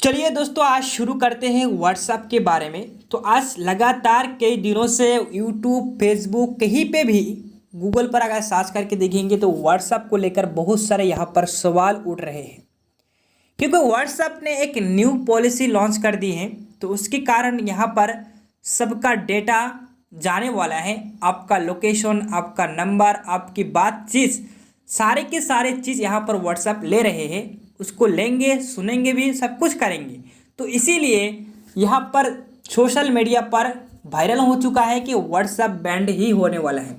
चलिए दोस्तों, आज शुरू करते हैं व्हाट्सएप के बारे में। तो आज लगातार कई दिनों से यूट्यूब, फेसबुक, कहीं पे भी गूगल पर अगर सर्च करके देखेंगे तो व्हाट्सएप को लेकर बहुत सारे यहाँ पर सवाल उठ रहे हैं, क्योंकि व्हाट्सएप ने एक न्यू पॉलिसी लॉन्च कर दी है। तो उसके कारण यहाँ पर सबका डेटा जाने वाला है। आपका लोकेशन, आपका नंबर, आपकी बातचीत, सारे के सारे चीज़ यहाँ पर व्हाट्सएप ले रहे हैं। उसको लेंगे, सुनेंगे भी, सब कुछ करेंगे। तो इसीलिए यहाँ पर सोशल मीडिया पर वायरल हो चुका है कि व्हाट्सएप बैंड ही होने वाला है।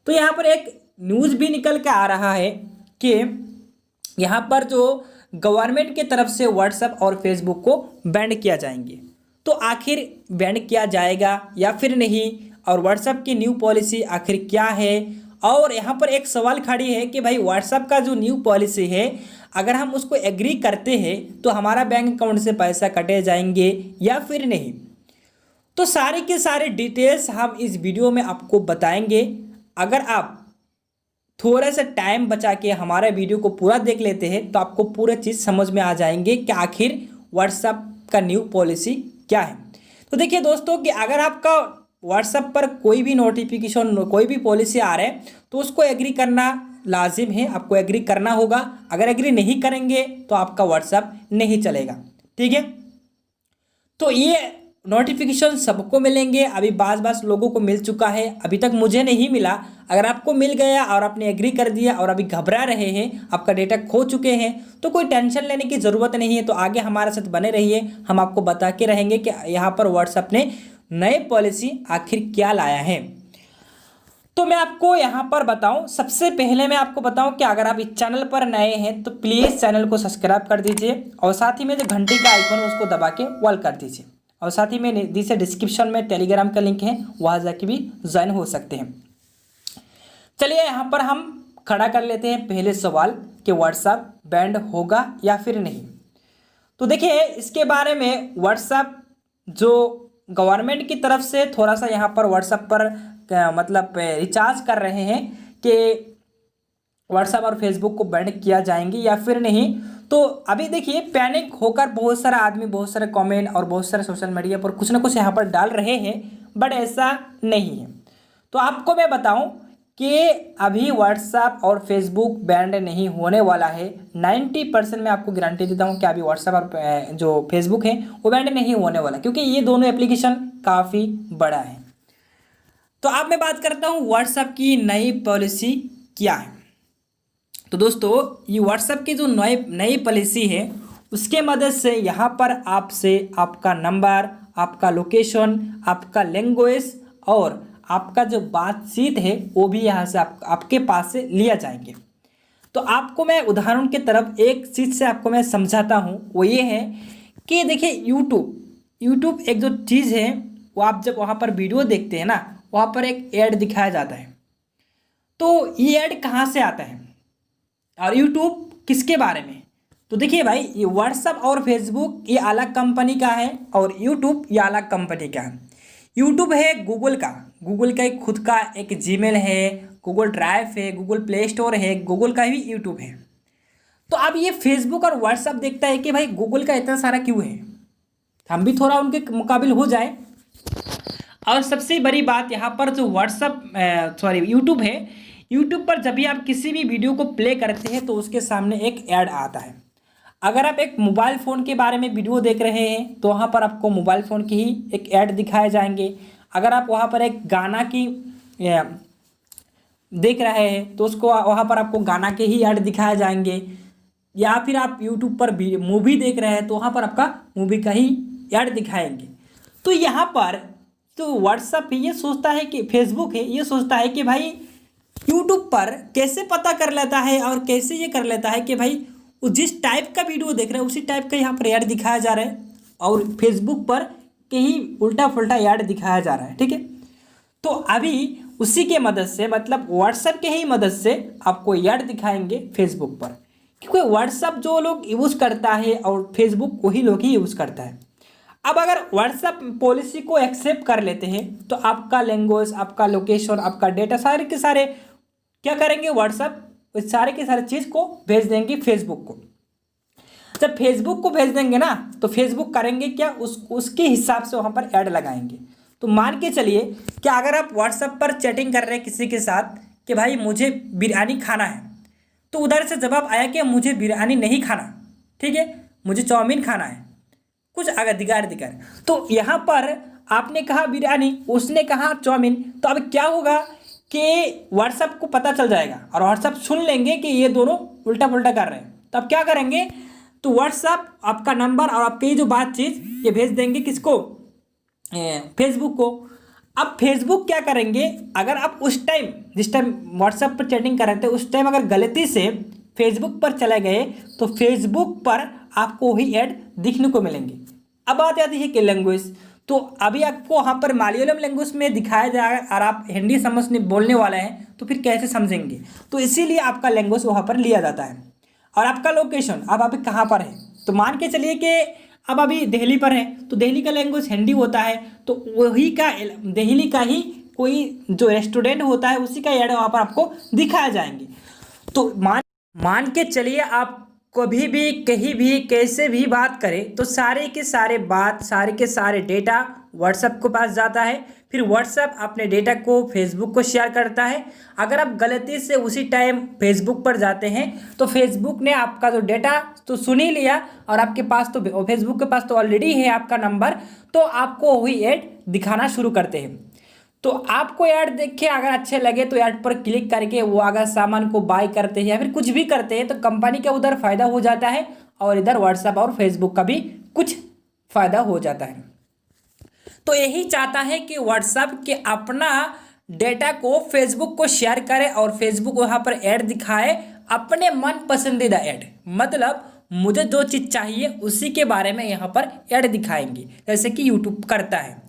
तो यहाँ पर एक न्यूज़ भी निकल के आ रहा है कि यहाँ पर जो गवर्नमेंट की तरफ से व्हाट्सएप और फेसबुक को बैंड किया जाएंगे। तो आखिर बैंड किया जाएगा या फिर नहीं, और व्हाट्सएप की न्यू पॉलिसी आखिर क्या है। और यहाँ पर एक सवाल खड़ी है कि भाई व्हाट्सएप का जो न्यू पॉलिसी है, अगर हम उसको एग्री करते हैं तो हमारा बैंक अकाउंट से पैसा कटे जाएंगे या फिर नहीं। तो सारे के सारे डिटेल्स हम इस वीडियो में आपको बताएंगे। अगर आप थोड़ा सा टाइम बचा के हमारा वीडियो को पूरा देख लेते हैं तो आपको पूरा चीज़ समझ में आ जाएंगे कि आखिर व्हाट्सएप का न्यू पॉलिसी क्या है। तो देखिए दोस्तों कि अगर आपका व्हाट्सएप पर कोई भी नोटिफिकेशन, कोई भी पॉलिसी आ रहा है तो उसको एग्री करना लाजिम है, आपको एग्री करना होगा। अगर एग्री नहीं करेंगे तो आपका व्हाट्सएप नहीं चलेगा, ठीक है। तो ये नोटिफिकेशन सबको मिलेंगे। अभी बास लोगों को मिल चुका है, अभी तक मुझे नहीं मिला। अगर आपको मिल गया और आपने एग्री कर दिया और अभी घबरा रहे हैं, आपका डेटा खो चुके हैं, तो कोई टेंशन लेने की ज़रूरत नहीं है। तो आगे हमारे साथ बने रहिए, हम आपको बता के रहेंगे कि यहाँ पर व्हाट्सएप ने नए पॉलिसी आखिर क्या लाया है। तो मैं आपको यहाँ पर बताऊं, सबसे पहले मैं आपको बताऊं कि अगर आप इस चैनल पर नए हैं तो प्लीज़ चैनल को सब्सक्राइब कर दीजिए और साथ ही में जो घंटी का आइकन है उसको दबा के ऑल कर दीजिए। और साथ ही में नीचे डिस्क्रिप्शन में टेलीग्राम का लिंक है, वहाँ जाके भी ज्वाइन हो सकते हैं। चलिए यहाँ पर हम खड़ा कर लेते हैं पहले सवाल कि व्हाट्सएप बैंड होगा या फिर नहीं। तो देखिए इसके बारे में व्हाट्सएप जो गवर्नमेंट की तरफ से थोड़ा सा यहाँ पर व्हाट्सएप पर मतलब रिचार्ज कर रहे हैं कि व्हाट्सएप और फेसबुक को बैंड किया जाएंगे या फिर नहीं। तो अभी देखिए पैनिक होकर बहुत सारा आदमी, बहुत सारे कमेंट और बहुत सारे सोशल मीडिया पर कुछ ना कुछ यहाँ पर डाल रहे हैं, बट ऐसा नहीं है। तो आपको मैं बताऊं कि अभी व्हाट्सएप और फेसबुक बैंड नहीं होने वाला है। 90% मैं आपको गारंटी देता हूं कि अभी व्हाट्सएप और जो फेसबुक है वो बैंड नहीं होने वाला, क्योंकि ये दोनों एप्लीकेशन काफ़ी बड़ा है। तो अब मैं बात करता हूं व्हाट्सएप की नई पॉलिसी क्या है। तो दोस्तों ये व्हाट्सएप की जो नई पॉलिसी है उसके मदद से यहाँ पर आपसे आपका नंबर, आपका लोकेशन, आपका लैंग्वेज और आपका जो बातचीत है वो भी यहाँ से आपके पास से लिया जाएंगे। तो आपको मैं उदाहरण के तरफ एक चीज़ से आपको मैं समझाता हूँ, वो ये है कि देखिए यूट्यूब एक जो चीज़ है वो आप जब वहाँ पर वीडियो देखते हैं ना, वहाँ पर एक ऐड दिखाया जाता है। तो ये ऐड कहाँ से आता है और यूट्यूब किसके बारे में? तो देखिए भाई, ये व्हाट्सएप और फेसबुक ये अलग कंपनी का है और यूट्यूब ये अलग कंपनी का है। यूट्यूब है गूगल का एक खुद का एक जीमेल है, गूगल ड्राइव है, गूगल प्ले स्टोर है, गूगल का भी यूट्यूब है। तो अब ये फेसबुक और व्हाट्सएप देखता है कि भाई गूगल का इतना सारा क्यों है, हम भी थोड़ा उनके मुकाबिल हो जाए। और सबसे बड़ी बात यहाँ पर जो यूट्यूब है, यूट्यूब पर जब भी आप किसी भी वीडियो को प्ले करते हैं तो उसके सामने एक ऐड आता है। अगर आप एक मोबाइल फ़ोन के बारे में वीडियो देख रहे हैं तो वहाँ पर आपको मोबाइल फ़ोन की ही एक ऐड दिखाए जाएंगे। अगर आप वहाँ पर एक गाना की देख रहे हैं तो उसको वहाँ पर आपको गाना के ही ऐड दिखाए जाएंगे। या फिर आप यूट्यूब पर मूवी देख रहे हैं तो वहाँ पर आपका मूवी का ही ऐड दिखाएंगे। तो यहाँ पर तो व्हाट्सएप ये सोचता है कि फेसबुक है ये सोचता है कि भाई यूट्यूब पर कैसे पता कर लेता है और कैसे ये कर लेता है कि भाई वो जिस टाइप का वीडियो देख रहे हैं उसी टाइप का यहाँ पर ऐड दिखाया जा रहा है, और फेसबुक पर कहीं उल्टा फुल्टा ऐड दिखाया जा रहा है, ठीक है। तो अभी उसी के मदद से, मतलब व्हाट्सएप के ही मदद से आपको ऐड दिखाएंगे फेसबुक पर, क्योंकि व्हाट्सएप जो लोग यूज़ करता है और फेसबुक वही लोग ही यूज़ करता है। अब अगर व्हाट्सएप पॉलिसी को एक्सेप्ट कर लेते हैं तो आपका लैंग्वेज, आपका लोकेशन, आपका डेटा सारे के सारे क्या करेंगे, व्हाट्सएप सारे के सारे चीज़ को भेज देंगे फेसबुक को। जब फेसबुक को भेज देंगे ना तो फेसबुक करेंगे क्या, उसके हिसाब से वहाँ पर ऐड लगाएंगे। तो मान के चलिए कि अगर आप व्हाट्सएप पर चैटिंग कर रहे हैं किसी के साथ कि भाई मुझे बिरयानी खाना है, तो उधर से जवाब आया कि मुझे बिरयानी नहीं खाना, ठीक है, मुझे चाउमीन खाना है, कुछ अगर दिगार, तो यहाँ पर आपने कहा बिरयानी, उसने कहा चाउमीन, तो अब क्या होगा कि व्हाट्सएप को पता चल जाएगा और व्हाट्सएप सुन लेंगे कि ये दोनों उल्टा पुल्टा कर रहे हैं। तो अब क्या करेंगे, तो व्हाट्सएप आपका नंबर और आपकी जो बातचीत ये भेज देंगे किसको, फेसबुक को। अब फेसबुक क्या करेंगे, अगर आप उस टाइम जिस टाइम व्हाट्सएप पर चैटिंग कर रहे थे उस टाइम अगर गलती से फेसबुक पर चले गए तो फेसबुक पर आपको वही ऐड दिखने को मिलेंगे। अब बात आती है कि लैंग्वेज, तो अभी आपको वहाँ पर मलयालम लैंग्वेज में दिखाया जाएगा और आप हिंदी समझने बोलने वाले हैं तो फिर कैसे समझेंगे, तो इसीलिए आपका लैंग्वेज वहाँ पर लिया जाता है। और आपका लोकेशन, अब अभी कहाँ पर है, तो मान के चलिए कि अब अभी दिल्ली पर है तो दिल्ली का लैंग्वेज हिंदी होता है, तो वही का दिल्ली का ही कोई जो रेस्टोरेंट होता है उसी का ऐड वहाँ पर आपको दिखाया जाएंगे। तो मान के चलिए आप कभी भी कहीं भी कैसे भी बात करें तो सारे के सारे डेटा व्हाट्सएप के पास जाता है, फिर व्हाट्सएप अपने डेटा को फेसबुक को शेयर करता है। अगर आप गलती से उसी टाइम फेसबुक पर जाते हैं तो फेसबुक ने आपका जो डेटा तो सुन ही लिया और आपके पास तो फेसबुक के पास तो ऑलरेडी है आपका नंबर, तो आपको वही ऐड दिखाना शुरू करते हैं। तो आपको ऐड देख के अगर अच्छे लगे तो ऐड पर क्लिक करके वो अगर सामान को बाय करते हैं या फिर कुछ भी करते हैं तो कंपनी का उधर फ़ायदा हो जाता है और इधर व्हाट्सएप और फेसबुक का भी कुछ फ़ायदा हो जाता है। तो यही चाहता है कि व्हाट्सएप के अपना डेटा को फेसबुक को शेयर करे और फेसबुक वहाँ पर ऐड दिखाए, अपने मन पसंदीदा ऐड, मतलब मुझे जो चीज़ चाहिए उसी के बारे में यहाँ पर ऐड दिखाएंगे, जैसे कि यूट्यूब करता है।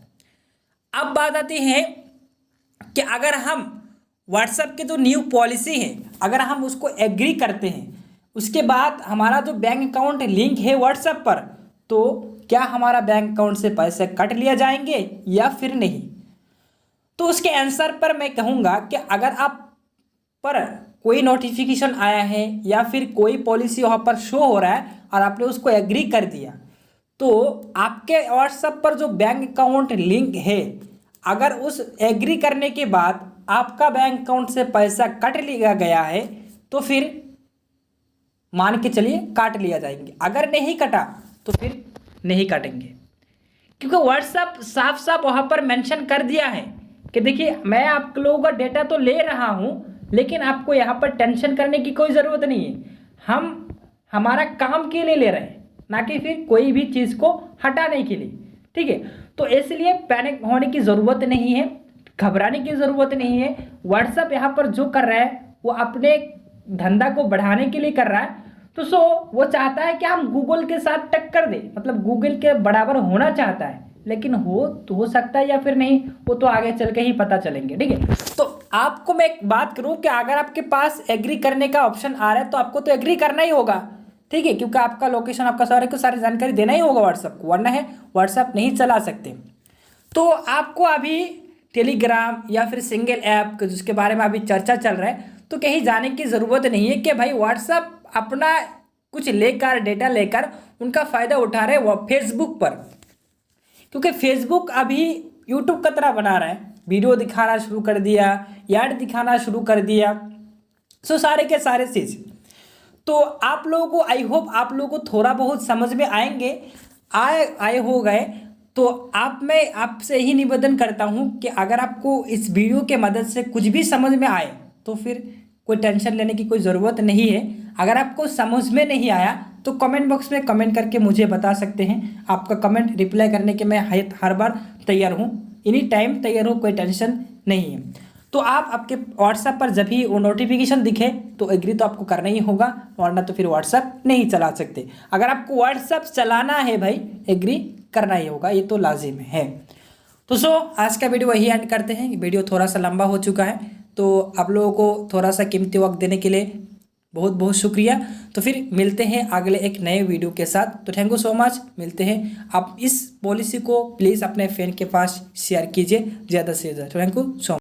अब बात आती है कि अगर हम व्हाट्सएप की जो न्यू पॉलिसी है अगर हम उसको एग्री करते हैं, उसके बाद हमारा जो बैंक अकाउंट लिंक है व्हाट्सएप पर, तो क्या हमारा बैंक अकाउंट से पैसे कट लिया जाएंगे या फिर नहीं। तो उसके आंसर पर मैं कहूँगा कि अगर आप पर कोई नोटिफिकेशन आया है या फिर कोई पॉलिसी वहाँ पर शो हो रहा है और आपने उसको एग्री कर दिया, तो आपके व्हाट्सएप पर जो बैंक अकाउंट लिंक है अगर उस एग्री करने के बाद आपका बैंक अकाउंट से पैसा कट लिया गया है तो फिर मान के चलिए काट लिया जाएंगे, अगर नहीं कटा तो फिर नहीं काटेंगे, क्योंकि व्हाट्सएप साफ साफ वहाँ पर मेंशन कर दिया है कि देखिए मैं आप लोगों का डेटा तो ले रहा हूँ लेकिन आपको यहाँ पर टेंशन करने की कोई ज़रूरत नहीं है, हम हमारा काम के लिए ले रहे हैं ना कि फिर कोई भी चीज़ को हटाने के लिए, ठीक है। तो इसलिए पैनिक होने की ज़रूरत नहीं है, घबराने की ज़रूरत नहीं है। व्हाट्सएप यहाँ पर जो कर रहा है वो अपने धंधा को बढ़ाने के लिए कर रहा है, तो वो चाहता है कि हम गूगल के साथ टक्कर दे, मतलब गूगल के बराबर होना चाहता है, लेकिन हो सकता है या फिर नहीं, वो तो आगे चल के ही पता चलेंगे, ठीक है। तो आपको मैं एक बात करूँ कि अगर आपके पास एग्री करने का ऑप्शन आ रहा है तो आपको तो एग्री करना ही होगा, ठीक है, क्योंकि आपका लोकेशन आपका सारी जानकारी देना ही होगा व्हाट्सएप को, वरना है व्हाट्सएप नहीं चला सकते। तो आपको अभी टेलीग्राम या फिर सिंगल ऐप जिसके बारे में अभी चर्चा चल रहा है तो कहीं जाने की ज़रूरत नहीं है कि भाई व्हाट्सएप अपना कुछ लेकर डेटा लेकर उनका फ़ायदा उठा रहे वो फेसबुक पर, क्योंकि फेसबुक अभी यूट्यूब का तरह बना रहा है, वीडियो दिखाना शुरू कर दिया, ऐड दिखाना शुरू कर दिया, सो सारे के सारे चीज़। तो आप लोगों को आई होप आप लोगों को थोड़ा बहुत समझ में आए हो गए। तो मैं आपसे ही निवेदन करता हूं कि अगर आपको इस वीडियो के मदद से कुछ भी समझ में आए तो फिर कोई टेंशन लेने की कोई ज़रूरत नहीं है। अगर आपको समझ में नहीं आया तो कमेंट बॉक्स में कमेंट करके मुझे बता सकते हैं, आपका कमेंट रिप्लाई करने के मैं हर बार तैयार हूँ, एनी टाइम तैयार हूँ, कोई टेंशन नहीं है। तो आप आपके व्हाट्सएप पर जब ही वो नोटिफिकेशन दिखे तो एग्री तो आपको करना ही होगा, वरना तो फिर व्हाट्सएप नहीं चला सकते। अगर आपको व्हाट्सएप चलाना है भाई एग्री करना ही होगा, ये तो लाजिम है। तो आज का वीडियो वही एंड करते हैं, वीडियो थोड़ा सा लंबा हो चुका है, तो आप लोगों को थोड़ा सा कीमती वक्त देने के लिए बहुत बहुत शुक्रिया। तो फिर मिलते हैं अगले एक नए वीडियो के साथ, तो थैंक यू सो मच, मिलते हैं। आप इस पॉलिसी को प्लीज़ अपने फ्रेंड के पास शेयर कीजिए ज़्यादा से ज़्यादा। Thank you so much.